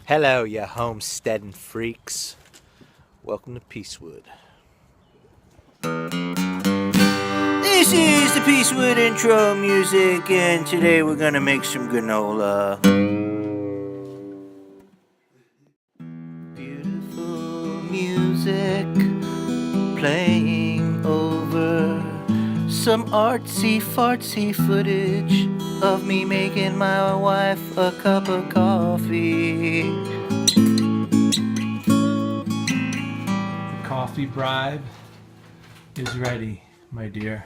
Hello, you homesteading freaks. Welcome to Peacewood. This is the Peacewood intro music, and today we're gonna make some granola. Beautiful music playing over some artsy fartsy footage of me making my wife a cup of coffee. The coffee bribe is ready, my dear.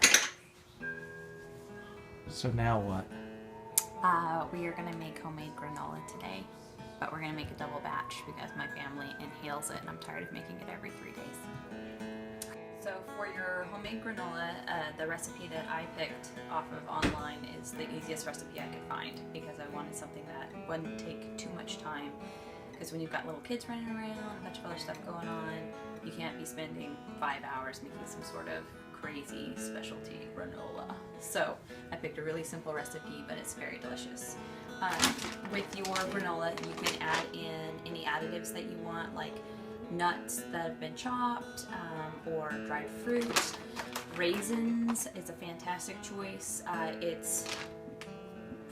So now what? We are going to make homemade granola today, but we're going to make a double batch because my family inhales it and I'm tired of making it every 3 days. So for your homemade granola, the recipe that I picked off of online is the easiest recipe I could find because I wanted something that wouldn't take too much time, because when you've got little kids running around, a bunch of other stuff going on, you can't be spending 5 hours making some sort of crazy specialty granola. So I picked a really simple recipe, but it's very delicious. With your granola, you can add in any additives that you want, like nuts that have been chopped, or dried fruit. Raisins is a fantastic choice. It's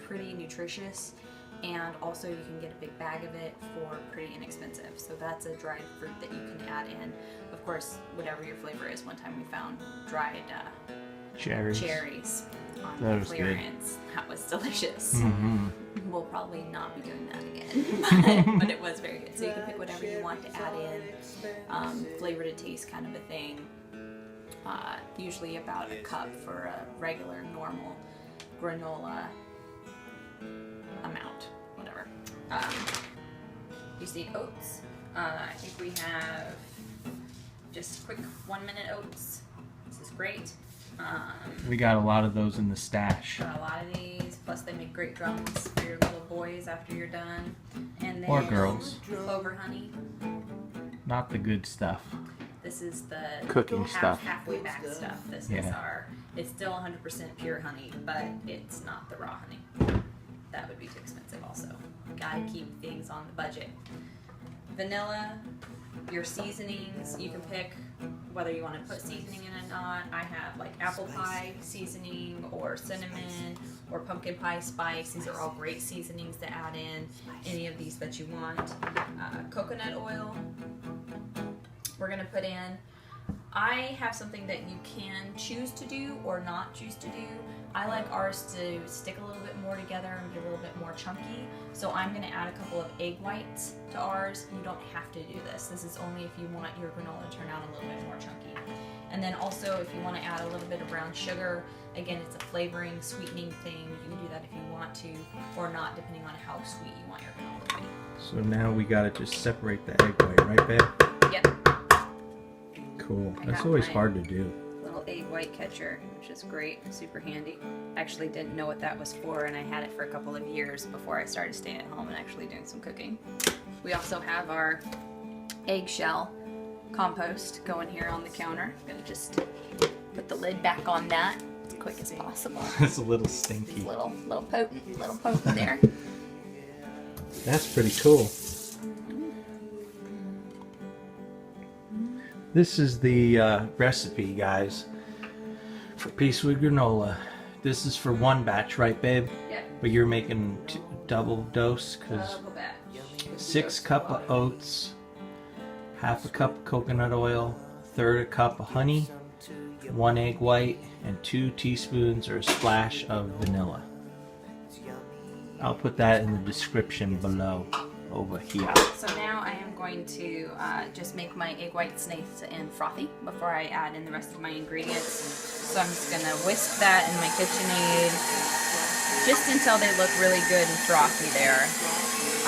pretty nutritious, and also you can get a big bag of it for pretty inexpensive. So that's a dried fruit that you can add in. Of course, whatever your flavor is. One time we found dried cherries on clearance. Good. That was delicious. Mm-hmm. We'll probably not be doing that again, but it was very good. So you can pick whatever you want to add in, flavor to taste kind of a thing. Usually about a cup for a regular, normal granola amount, whatever. You see oats. I think we have just quick 1 minute oats. This is great. We got a lot of those in the stash. Got a lot of these, plus they make great drums for your little boys after you're done. And then or girls. Clover honey. Not the good stuff. This is the cooking stuff. Halfway back stuff. This is it's still 100% pure honey, but it's not the raw honey. That would be too expensive also. Gotta keep things on the budget. Vanilla, your seasonings, you can pick whether you want to put seasoning in or not. I have like apple pie seasoning or cinnamon or pumpkin pie spice. These are all great seasonings to add in. Any of these that you want. Coconut oil, we're gonna put in. I have something that you can choose to do or not choose to do. I like ours to stick a little bit more together and get a little bit more chunky. So I'm going to add a couple of egg whites to ours. You don't have to do this. This is only if you want your granola to turn out a little bit more chunky. And then also if you want to add a little bit of brown sugar, again, it's a flavoring, sweetening thing. You can do that if you want to or not, depending on how sweet you want your granola to be. So now we got to just separate the egg white, right, babe? Yep. Cool. That's always hard to do. Little egg white catcher, which is great, super handy. Actually didn't know what that was for, and I had it for a couple of years before I started staying at home and actually doing some cooking. We also have our eggshell compost going here on the counter. I'm gonna just put the lid back on that as quick as possible. It's a little stinky. It's little potent there. That's pretty cool. This is the recipe, guys, for Peacewood granola. This is for one batch, right, babe? Yeah. But you're making double dose, because Double batch. 6 cup of oats, half a cup of coconut oil, 1/3 a cup of honey, 1 egg white, and 2 teaspoons or a splash of vanilla. I'll put that in the description below over here. So now I am going to just make my egg whites nice and frothy before I add in the rest of my ingredients. So I'm just going to whisk that in my KitchenAid just until they look really good and frothy there.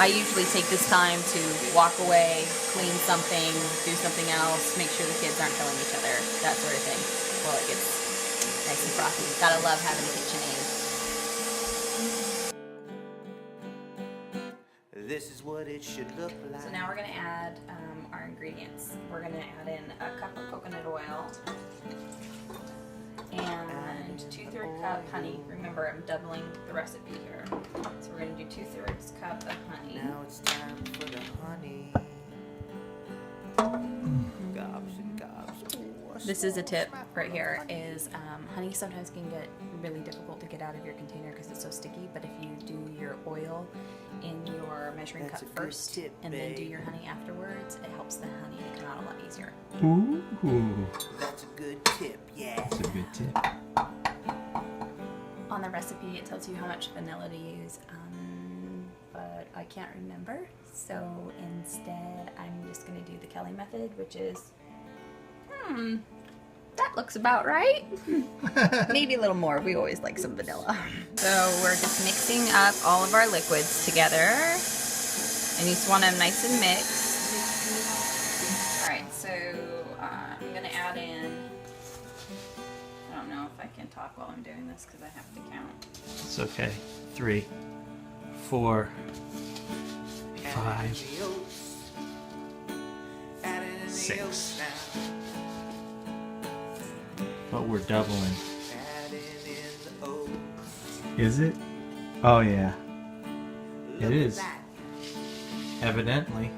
I usually take this time to walk away, clean something, do something else, make sure the kids aren't killing each other, that sort of thing, while it gets nice and frothy. Gotta love having a KitchenAid. This is what it should look like. So now we're going to add our ingredients. We're going to add in a cup of coconut oil and 2/3 cup honey. Remember, I'm doubling the recipe here. So we're going to do 2/3 cup of honey. Now it's time for the This is a tip right here, is honey sometimes can get really difficult to get out of your container because it's so sticky, but if you do your oil in your measuring That's cup a good first tip, and then do babe. your honey afterwards, it helps the honey to come out a lot easier. Ooh, That's a good tip, yeah. that's a good tip. On the recipe it tells you how much vanilla to use, but I can't remember, so instead I'm just going to do the Kelly method, which is, that looks about right. Maybe a little more. We always like some vanilla. So we're just mixing up all of our liquids together. And you just want them nice and mixed. Alright, so I'm going to add in, I don't know if I can talk while I'm doing this because I have to count. It's okay. 3, 4, 5, 6. But we're doubling. Is it? Oh yeah. It is. Evidently.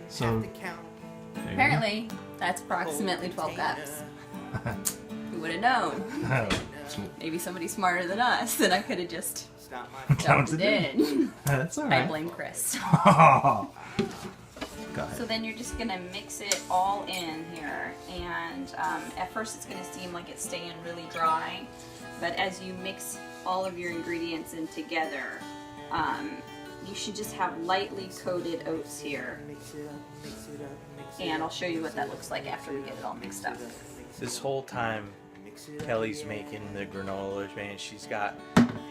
So there you go. Apparently, that's approximately 12 cups. Who would have known? Oh, Maybe somebody smarter than us, then I could have just counted dumped it in. That's I alright. blame Chris. Go ahead. So then you're just gonna mix it all in here, and at first it's gonna seem like it's staying really dry, but as you mix all of your ingredients in together, you should just have lightly coated oats here, and I'll show you what that looks like after we get it all mixed up. This whole time, Kelly's making the granola, man. She's got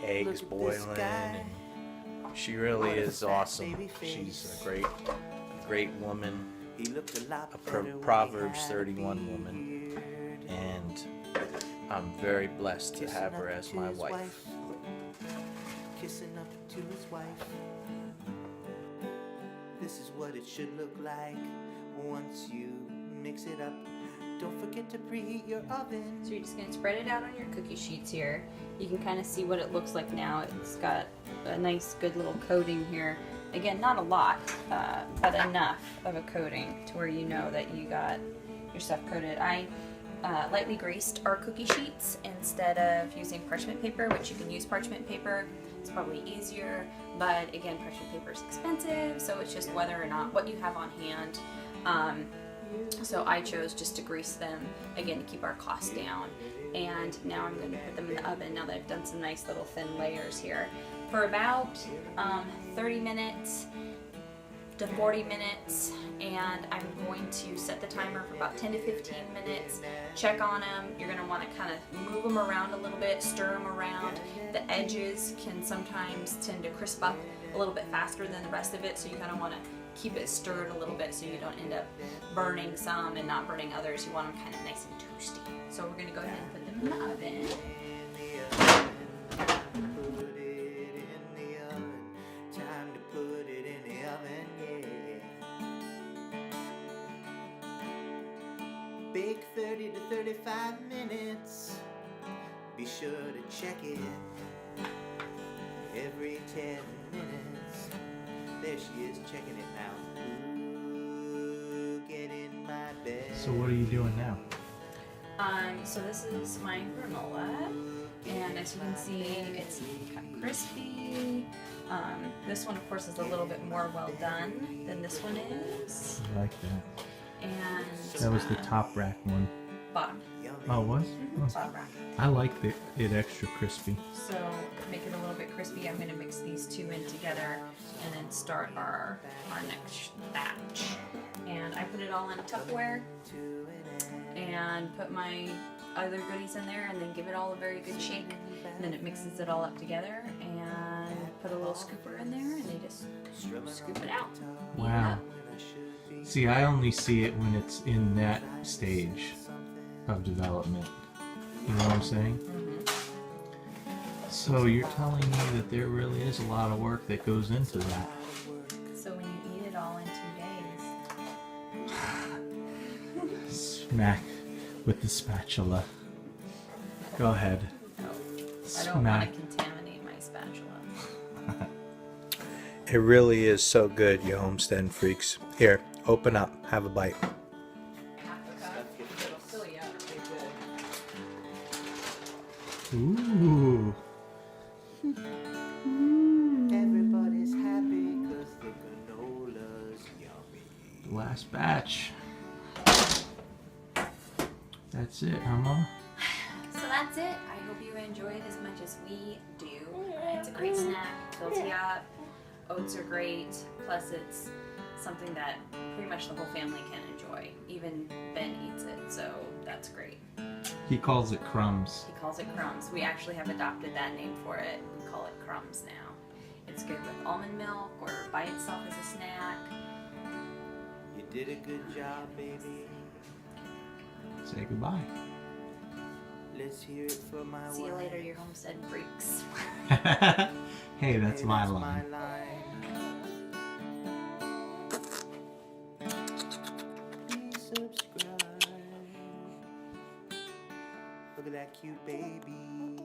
eggs boiling, and she really is awesome. She's a great woman, a Proverbs 31 woman, and I'm very blessed to have her as my wife. Kissing up to his wife. This is what it should look like once you mix it up. Don't forget to preheat your oven. So you're just going to spread it out on your cookie sheets here. You can kind of see what it looks like now. It's got a nice good little coating here. Again, not a lot, but enough of a coating to where you know that you got your stuff coated. I lightly greased our cookie sheets instead of using parchment paper, which you can use parchment paper. It's probably easier, but again, parchment paper is expensive, so it's just whether or not what you have on hand. So I chose just to grease them, again, to keep our costs down. And now I'm going to put them in the oven now that I've done some nice little thin layers here. For about 30 minutes to 40 minutes, and I'm going to set the timer for about 10 to 15 minutes. Check on them. You're going to want to kind of move them around a little bit, stir them around. The edges can sometimes tend to crisp up a little bit faster than the rest of it, so you kind of want to keep it stirred a little bit so you don't end up burning some and not burning others. You want them kind of nice and toasty. So we're going to go ahead and put them in the oven. Time to put it in the oven, yeah. Bake 30 to 35 minutes. Be sure to check it every 10 minutes. There she is, checking it now. Ooh, get in my bed. So what are you doing now? So this is my granola, and as you can see, it's kind of crispy. This one, of course, is a little bit more well done than this one is. I like that. And That was the top rack one. bottom. Oh, it was? Oh. Bottom rack. I like it extra crispy. So to make it a little bit crispy, I'm going to mix these two in together and then start our next batch. And I put it all in a Tupperware and put my other goodies in there and then give it all a very good shake. And then it mixes it all up together and put a little scooper in there and they just scoop it out. Eat it Wow. up. See, I only see it when it's in that stage of development. You know what I'm saying? So you're telling me that there really is a lot of work that goes into that. So when you eat it all in 2 days, Smack with the spatula. Go ahead. no, I don't want Smack. to contaminate my spatula. It really is so good, you Homestead freaks. Here, open up, have a bite. Half a cup, it'll fill you up. Ooh. Everybody's happy because the granola's yummy. Last batch. That's it, huh, Mom? So that's it. I hope you enjoy it as much as we do. It's a great snack. Fills you up. Oats are great. Plus, it's something that pretty much the whole family can enjoy. Even Ben eats it, so that's great. He calls it crumbs. He calls it crumbs. We actually have adopted that name for it. We call it crumbs now. It's good with almond milk or by itself as a snack. You did a good job, baby. Say goodbye. Let's hear it for my See you wife. later, you Homestead freaks. Hey, that's my That's line. my line. Please subscribe. Look at that cute baby.